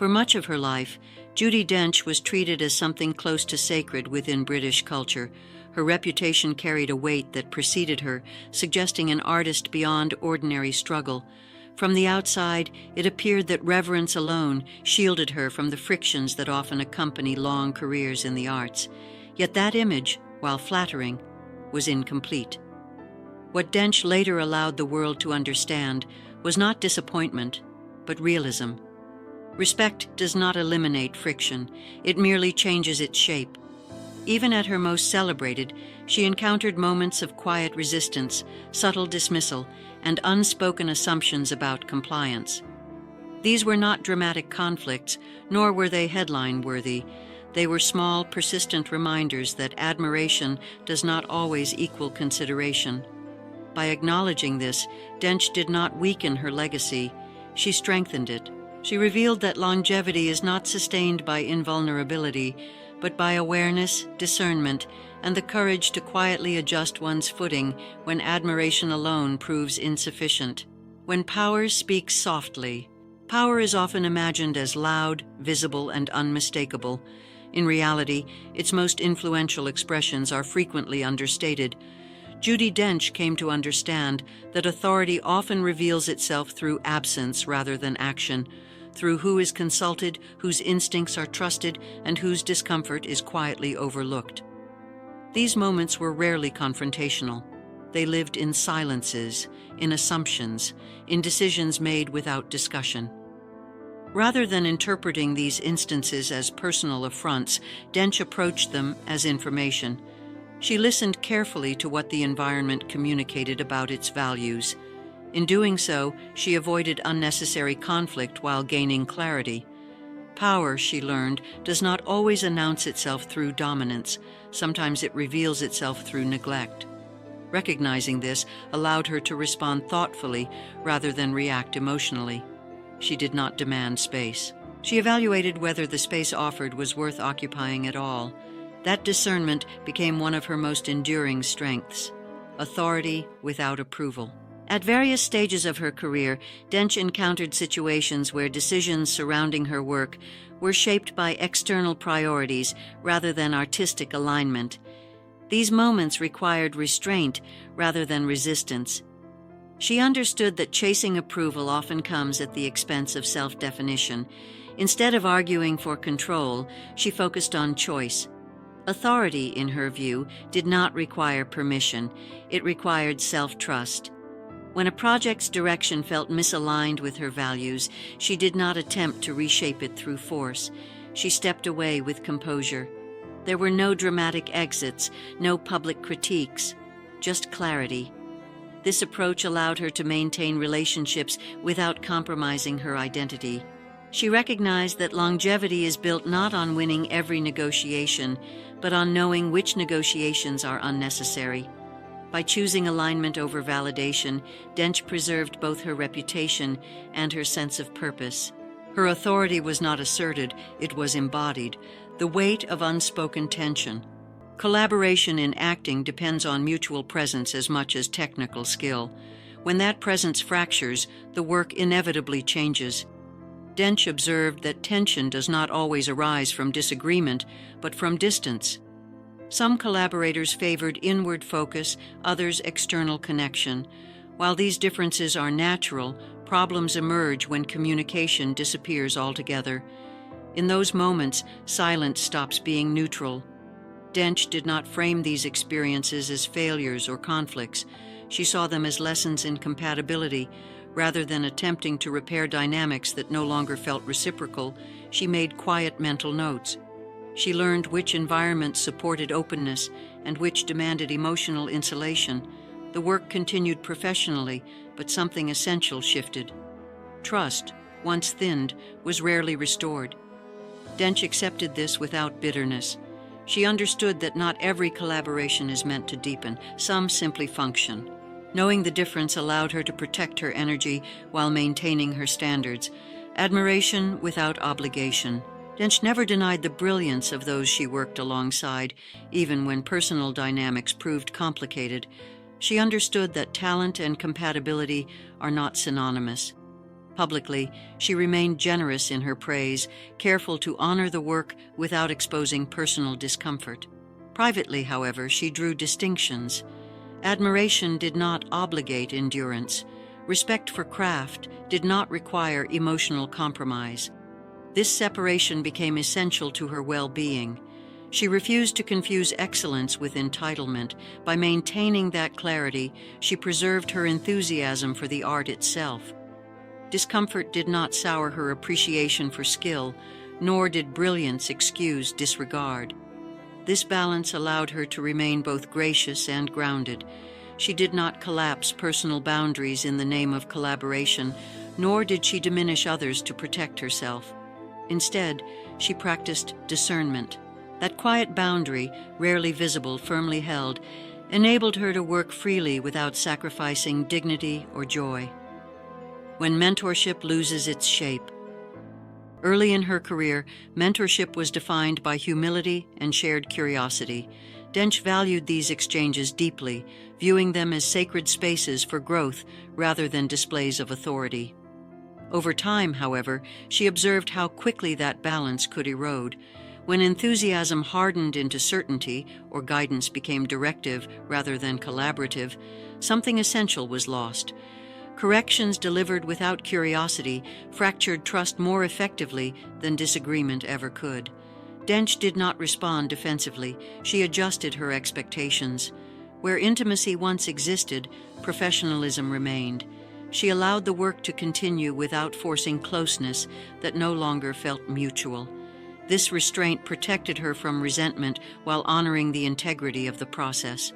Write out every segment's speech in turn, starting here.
For much of her life, Judi Dench was treated as something close to sacred within British culture. Her reputation carried a weight that preceded her, suggesting an artist beyond ordinary struggle. From the outside, it appeared that reverence alone shielded her from the frictions that often accompany long careers in the arts. Yet that image, while flattering, was incomplete. What Dench later allowed the world to understand was not disappointment, but realism. Respect does not eliminate friction, it merely changes its shape. Even at her most celebrated, she encountered moments of quiet resistance, subtle dismissal, and unspoken assumptions about compliance. These were not dramatic conflicts, nor were they headline-worthy. They were small, persistent reminders that admiration does not always equal consideration. By acknowledging this, Dench did not weaken her legacy, she strengthened it. She revealed that longevity is not sustained by invulnerability, but by awareness, discernment, and the courage to quietly adjust one's footing when admiration alone proves insufficient. When power speaks softly, power is often imagined as loud, visible, and unmistakable. In reality, its most influential expressions are frequently understated. Judi Dench came to understand that authority often reveals itself through absence rather than action, through who is consulted, whose instincts are trusted, and whose discomfort is quietly overlooked. These moments were rarely confrontational. They lived in silences, in assumptions, in decisions made without discussion. Rather than interpreting these instances as personal affronts, Dench approached them as information. She listened carefully to what the environment communicated about its values. In doing so, she avoided unnecessary conflict while gaining clarity. Power, she learned, does not always announce itself through dominance. Sometimes it reveals itself through neglect. Recognizing this allowed her to respond thoughtfully rather than react emotionally. She did not demand space. She evaluated whether the space offered was worth occupying at all. That discernment became one of her most enduring strengths: authority without approval. At various stages of her career, Dench encountered situations where decisions surrounding her work were shaped by external priorities rather than artistic alignment. These moments required restraint rather than resistance. She understood that chasing approval often comes at the expense of self-definition. Instead of arguing for control, she focused on choice. Authority, in her view, did not require permission. It required self-trust. When a project's direction felt misaligned with her values, she did not attempt to reshape it through force. She stepped away with composure. There were no dramatic exits, no public critiques, just clarity. This approach allowed her to maintain relationships without compromising her identity. She recognized that longevity is built not on winning every negotiation, but on knowing which negotiations are unnecessary. By choosing alignment over validation, Dench preserved both her reputation and her sense of purpose. Her authority was not asserted, it was embodied, the weight of unspoken tension. Collaboration in acting depends on mutual presence as much as technical skill. When that presence fractures, the work inevitably changes. Dench observed that tension does not always arise from disagreement, but from distance. Some collaborators favored inward focus, others external connection. While these differences are natural, problems emerge when communication disappears altogether. In those moments, silence stops being neutral. Dench did not frame these experiences as failures or conflicts. She saw them as lessons in compatibility. Rather than attempting to repair dynamics that no longer felt reciprocal, she made quiet mental notes. She learned which environments supported openness and which demanded emotional insulation. The work continued professionally, but something essential shifted. Trust, once thinned, was rarely restored. Dench accepted this without bitterness. She understood that not every collaboration is meant to deepen, some simply function. Knowing the difference allowed her to protect her energy while maintaining her standards. Admiration without obligation. Dench never denied the brilliance of those she worked alongside, even when personal dynamics proved complicated. She understood that talent and compatibility are not synonymous. Publicly, she remained generous in her praise, careful to honor the work without exposing personal discomfort. Privately, however, she drew distinctions. Admiration did not obligate endurance. Respect for craft did not require emotional compromise. This separation became essential to her well-being. She refused to confuse excellence with entitlement. By maintaining that clarity, she preserved her enthusiasm for the art itself. Discomfort did not sour her appreciation for skill, nor did brilliance excuse disregard. This balance allowed her to remain both gracious and grounded. She did not collapse personal boundaries in the name of collaboration, nor did she diminish others to protect herself. Instead, she practiced discernment. That quiet boundary, rarely visible, firmly held, enabled her to work freely without sacrificing dignity or joy. When mentorship loses its shape. Early in her career, mentorship was defined by humility and shared curiosity. Dench valued these exchanges deeply, viewing them as sacred spaces for growth rather than displays of authority. Over time, however, she observed how quickly that balance could erode. When enthusiasm hardened into certainty or guidance became directive rather than collaborative, something essential was lost. Corrections delivered without curiosity fractured trust more effectively than disagreement ever could. Dench did not respond defensively. She adjusted her expectations. Where intimacy once existed, professionalism remained. She allowed the work to continue without forcing closeness that no longer felt mutual. This restraint protected her from resentment while honoring the integrity of the process.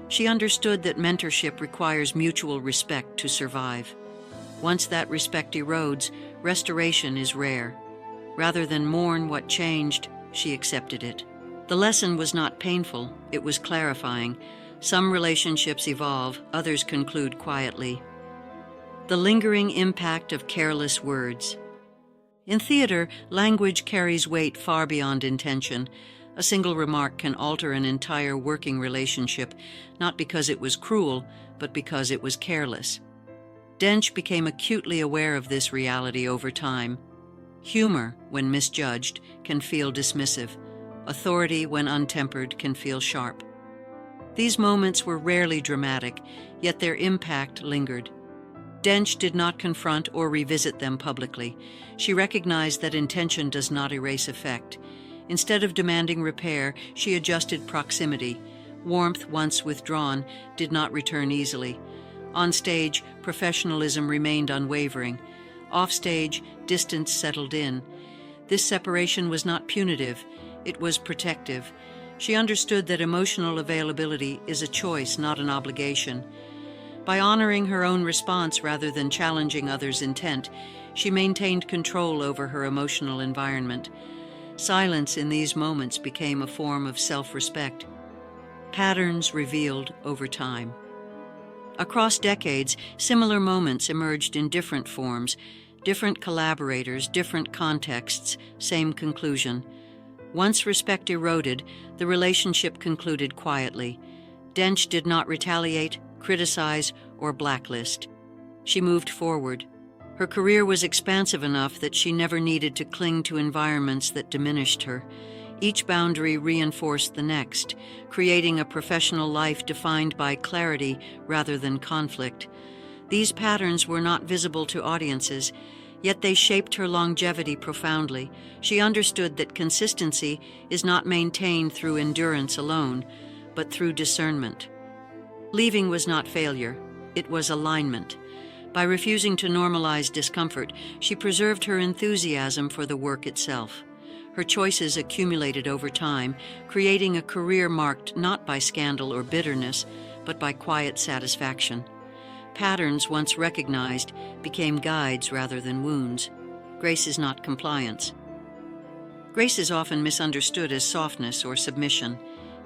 She understood that mentorship requires mutual respect to survive. Once that respect erodes, restoration is rare. Rather than mourn what changed, she accepted it. The lesson was not painful, it was clarifying. Some relationships evolve, others conclude quietly. The lingering impact of careless words. In theater, language carries weight far beyond intention. A single remark can alter an entire working relationship, not because it was cruel, but because it was careless. Dench became acutely aware of this reality over time. Humor, when misjudged, can feel dismissive. Authority, when untempered, can feel sharp. These moments were rarely dramatic, yet their impact lingered. Dench did not confront or revisit them publicly. She recognized that intention does not erase effect. Instead of demanding repair, she adjusted proximity. Warmth, once withdrawn, did not return easily. On stage, professionalism remained unwavering. Off stage, distance settled in. This separation was not punitive, it was protective. She understood that emotional availability is a choice, not an obligation. By honoring her own response rather than challenging others' intent, she maintained control over her emotional environment. Silence in these moments became a form of self-respect. Patterns revealed over time. Across decades, similar moments emerged in different forms, different collaborators, different contexts, same conclusion. Once respect eroded, the relationship concluded quietly. Dench did not retaliate, criticize, or blacklist. She moved forward. Her career was expansive enough that she never needed to cling to environments that diminished her. Each boundary reinforced the next, creating a professional life defined by clarity rather than conflict. These patterns were not visible to audiences, yet they shaped her longevity profoundly. She understood that consistency is not maintained through endurance alone, but through discernment. Leaving was not failure, it was alignment. By refusing to normalize discomfort, she preserved her enthusiasm for the work itself. Her choices accumulated over time, creating a career marked not by scandal or bitterness, but by quiet satisfaction. Patterns once recognized became guides rather than wounds. Grace is not compliance. Grace is often misunderstood as softness or submission.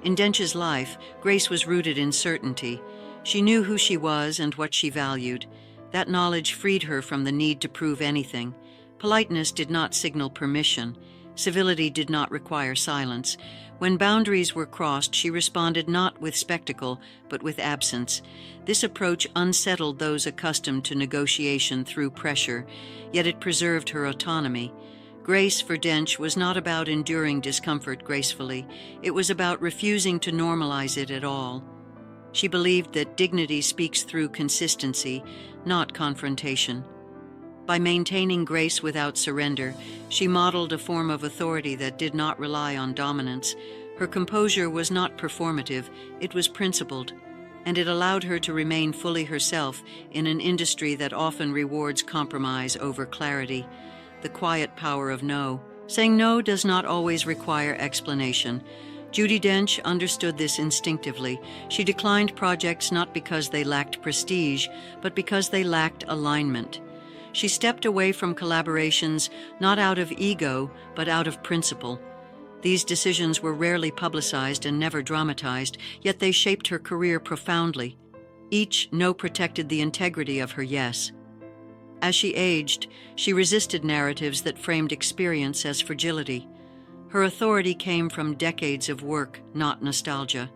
In Dench's life, grace was rooted in certainty. She knew who she was and what she valued. That knowledge freed her from the need to prove anything. Politeness did not signal permission. Civility did not require silence. When boundaries were crossed, she responded not with spectacle, but with absence. This approach unsettled those accustomed to negotiation through pressure, yet it preserved her autonomy. Grace for Dench was not about enduring discomfort gracefully. It was about refusing to normalize it at all. She believed that dignity speaks through consistency, not confrontation. By maintaining grace without surrender, she modeled a form of authority that did not rely on dominance. Her composure was not performative, it was principled, and it allowed her to remain fully herself in an industry that often rewards compromise over clarity. The quiet power of no. Saying no does not always require explanation. Judi Dench understood this instinctively. She declined projects not because they lacked prestige, but because they lacked alignment. She stepped away from collaborations not out of ego, but out of principle. These decisions were rarely publicized and never dramatized, yet they shaped her career profoundly. Each no protected the integrity of her yes. As she aged, she resisted narratives that framed experience as fragility. Her authority came from decades of work, not nostalgia.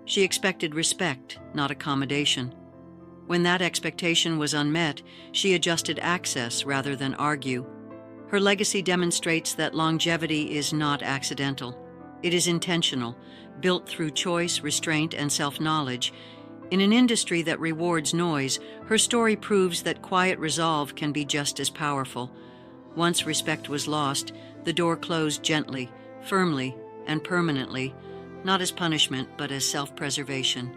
She expected respect, not accommodation. When that expectation was unmet, she adjusted access rather than argue. Her legacy demonstrates that longevity is not accidental. It is intentional, built through choice, restraint, and self-knowledge. In an industry that rewards noise, her story proves that quiet resolve can be just as powerful. Once respect was lost, the door closed gently, firmly, and permanently, not as punishment, but as self-preservation.